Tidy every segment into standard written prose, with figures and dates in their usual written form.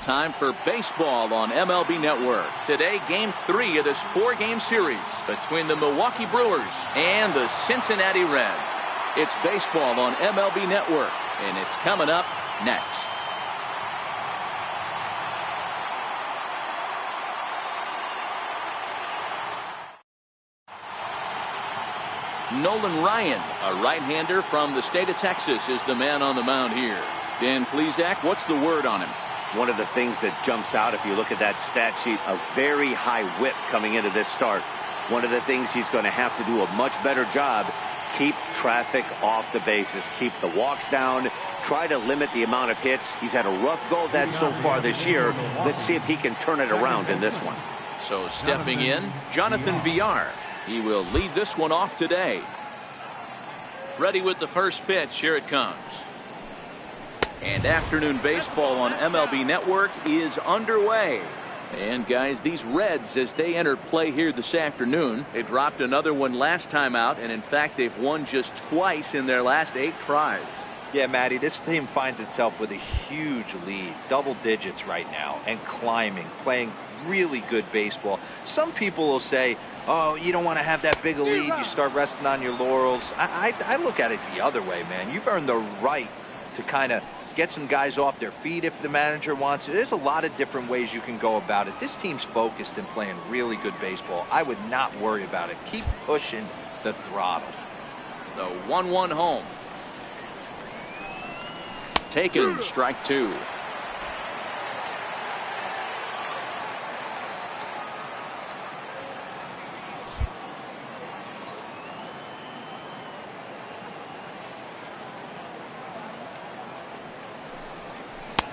time for baseball on MLB Network. Today, Game 3 of this 4-game series between the Milwaukee Brewers and the Cincinnati Reds. It's baseball on MLB Network, and it's coming up next. Nolan Ryan, a right-hander from the state of Texas, is the man on the mound here. Dan Plesac, what's the word on him? One of the things that jumps out if you look at that stat sheet, a very high whip coming into this start. One of the things he's going to have to do a much better job, keep traffic off the bases, keep the walks down, try to limit the amount of hits. He's had a rough go of that so far this year. Let's see if he can turn it around in this one. So stepping in, Jonathan Villar. He will lead this one off today. Ready with the first pitch. Here it comes. And afternoon baseball on MLB Network is underway. And guys, these Reds, as they enter play here this afternoon, they dropped another one last time out, and in fact they've won just twice in their last 8 tries. Yeah, Matty, this team finds itself with a huge lead, double digits right now, and climbing, playing really good baseball. Some people will say, oh, you don't want to have that big a lead, you start resting on your laurels. I look at it the other way, man. You've earned the right to kind of get some guys off their feet if the manager wants to. There's a lot of different ways you can go about it. This team's focused and playing really good baseball. I would not worry about it. Keep pushing the throttle. The 1-1 home. Taken, strike 2.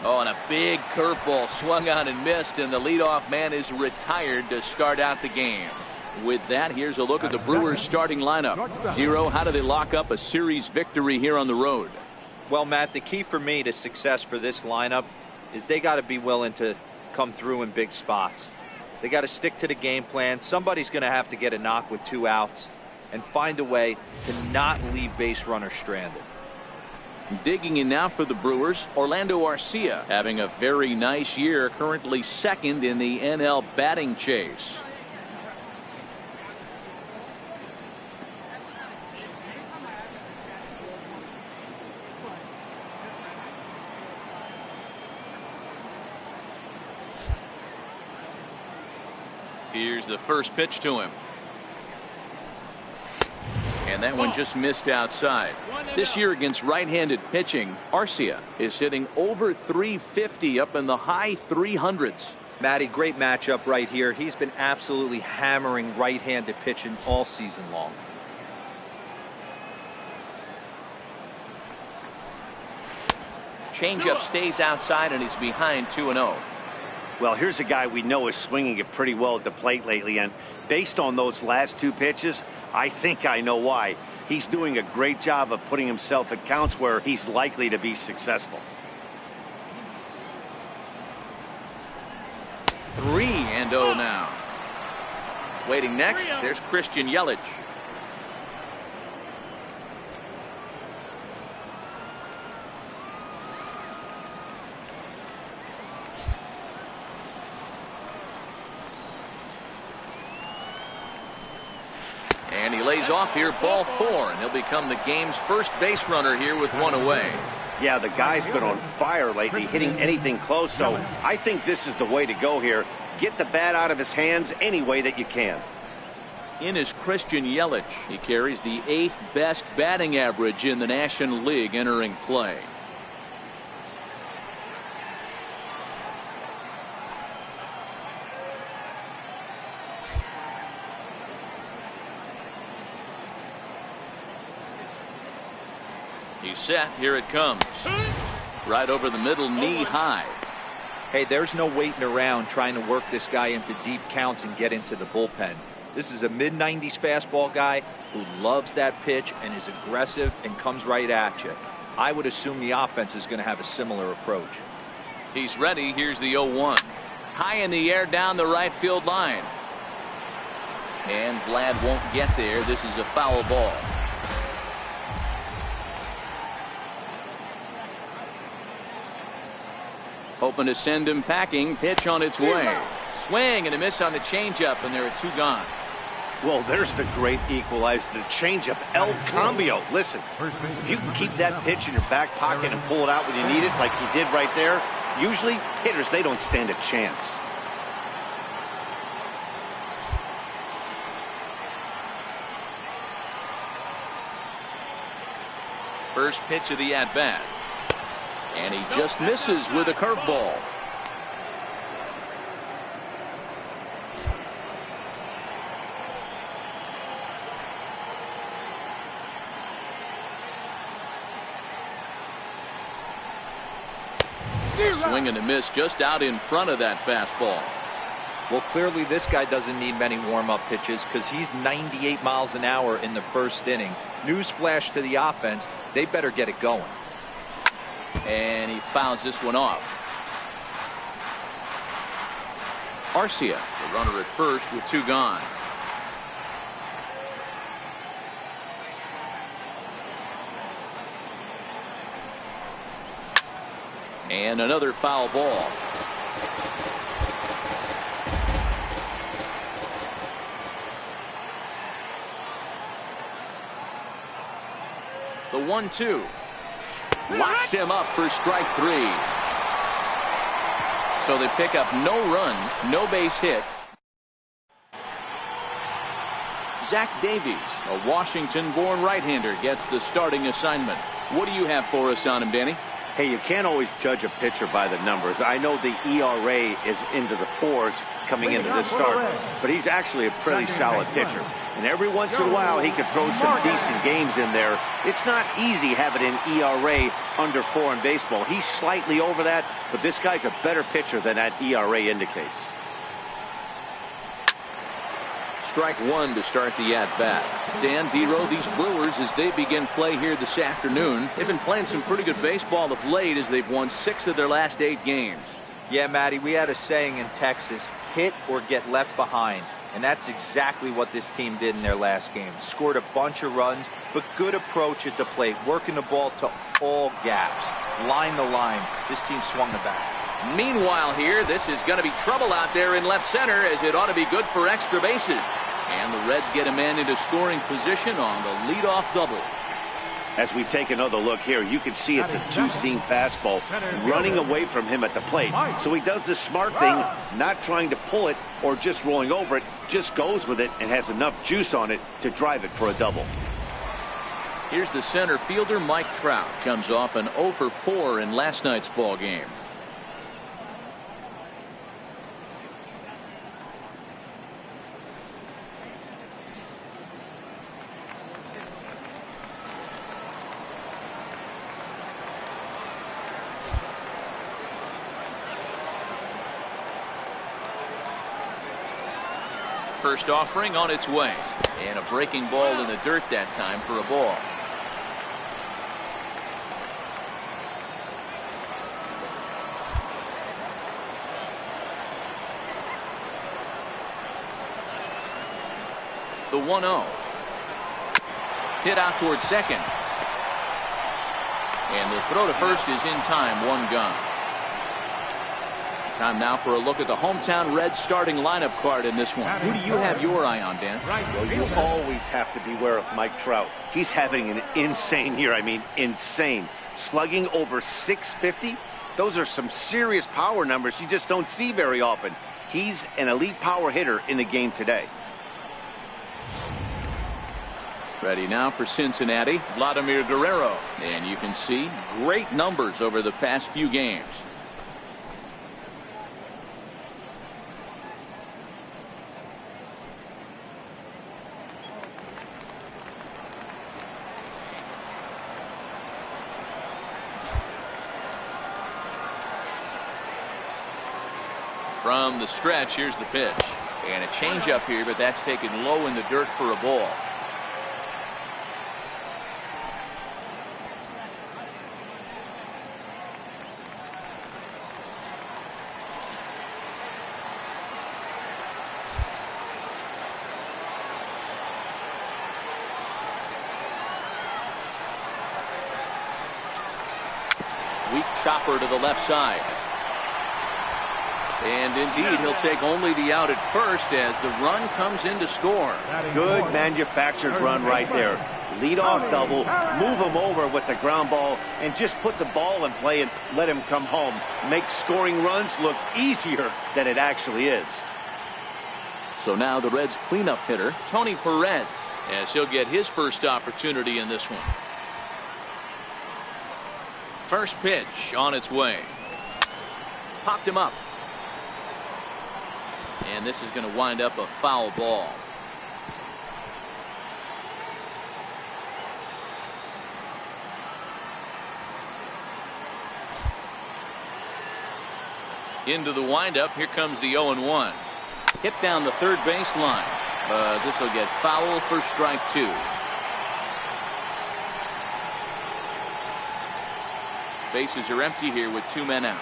Oh, and a big curveball swung on and missed, and the leadoff man is retired to start out the game. With that, here's a look at the Brewers starting lineup. Hero, how do they lock up a series victory here on the road? Well, Matt, the key for me to success for this lineup is they got to be willing to come through in big spots. They got to stick to the game plan. Somebody's going to have to get a knock with 2 outs and find a way to not leave base runners stranded. Digging in now for the Brewers, Orlando Arcia, having a very nice year, currently second in the NL batting chase. Here's the first pitch to him. And that one just missed outside. This year against right-handed pitching, Arcia is hitting over 350, up in the high 300s. Matty, great matchup right here. He's been absolutely hammering right-handed pitching all season long. Changeup stays outside, and he's behind 2-0. Well, here's a guy we know is swinging it pretty well at the plate lately, and based on those last 2 pitches, I think I know why. He's doing a great job of putting himself at counts where he's likely to be successful. 3-0 now. Waiting next, there's Christian Yelich. And he lays off here, ball 4, and he'll become the game's first base runner here with 1 away. Yeah, the guy's been on fire lately, hitting anything close, so I think this is the way to go here. Get the bat out of his hands any way that you can. In is Christian Yelich. He carries the 8th best batting average in the National League entering play. He's set. Here it comes. Right over the middle, knee high. Hey, there's no waiting around trying to work this guy into deep counts and get into the bullpen. This is a mid-90s fastball guy who loves that pitch and is aggressive and comes right at you. I would assume the offense is going to have a similar approach. He's ready. Here's the 0-1. High in the air down the right field line. And Vlad won't get there. This is a foul ball. hoping to send him packing. Pitch on its way. Swing and a miss on the changeup, and there are 2 gone. Well, there's the great equalizer, the changeup, El Cambio. Listen, if you can keep that pitch in your back pocket and pull it out when you need it, like he did right there, usually hitters, they don't stand a chance. First pitch of the at-bat. And he just misses with a curveball. Swing and a miss just out in front of that fastball. Well, clearly this guy doesn't need many warm-up pitches because he's 98 miles an hour in the first inning. Newsflash to the offense, they better get it going. And he fouls this one off. Arcia, the runner at first with 2 gone. And another foul ball. The 1-2. Locks him up for strike 3. So they pick up no runs, no base hits. Zach Davies, a Washington-born right-hander, gets the starting assignment. What do you have for us on him, Danny? Hey, you can't always judge a pitcher by the numbers. I know the ERA is into the 4s coming into this start, but he's actually a pretty solid pitcher. And every once in a while, he can throw some decent games in there. It's not easy having an ERA under 4 in baseball. He's slightly over that, but this guy's a better pitcher than that ERA indicates. Strike 1 to start the at-bat. Dan Dero, these Brewers, as they begin play here this afternoon, they've been playing some pretty good baseball of late as they've won 6 of their last 8 games. Yeah, Matty, we had a saying in Texas, hit or get left behind. And that's exactly what this team did in their last game. Scored a bunch of runs, but good approach at the plate, working the ball to all gaps. Line to line, this team swung the bat. Meanwhile here, this is going to be trouble out there in left center, as it ought to be good for extra bases. And the Reds get a man into scoring position on the leadoff double. As we take another look here, you can see it's a 2-seam fastball running away from him at the plate. So he does the smart thing, not trying to pull it or just rolling over it, just goes with it and has enough juice on it to drive it for a double. Here's the center fielder, Mike Trout. Comes off an 0 for 4 in last night's ball game. First offering on its way, and a breaking ball in the dirt that time for a ball. The 1-0. Hit out towards second. And the throw to first is in time, 1 gone. Time now for a look at the hometown Reds starting lineup card in this one. Who do you have your eye on, Dan? Well, you always have to beware of Mike Trout. He's having an insane year. I mean, insane. Slugging over 650. Those are some serious power numbers you just don't see very often. He's an elite power hitter in the game today. Ready now for Cincinnati, Vladimir Guerrero. And you can see great numbers over the past few games. From the stretch, here's the pitch. And a changeup here, but that's taken low in the dirt for a ball. Weak chopper to the left side. And indeed, he'll take only the out at first as the run comes in to score. Good manufactured run right there. Lead off double, move him over with the ground ball, and just put the ball in play and let him come home. Make scoring runs look easier than it actually is. So now the Reds cleanup hitter, Tony Perez, as he'll get his first opportunity in this one. First pitch on its way. Popped him up. And this is going to wind up a foul ball. Into the windup. Here comes the 0-1. Hit down the third base line. This will get foul for strike 2. Bases are empty here with 2 men out.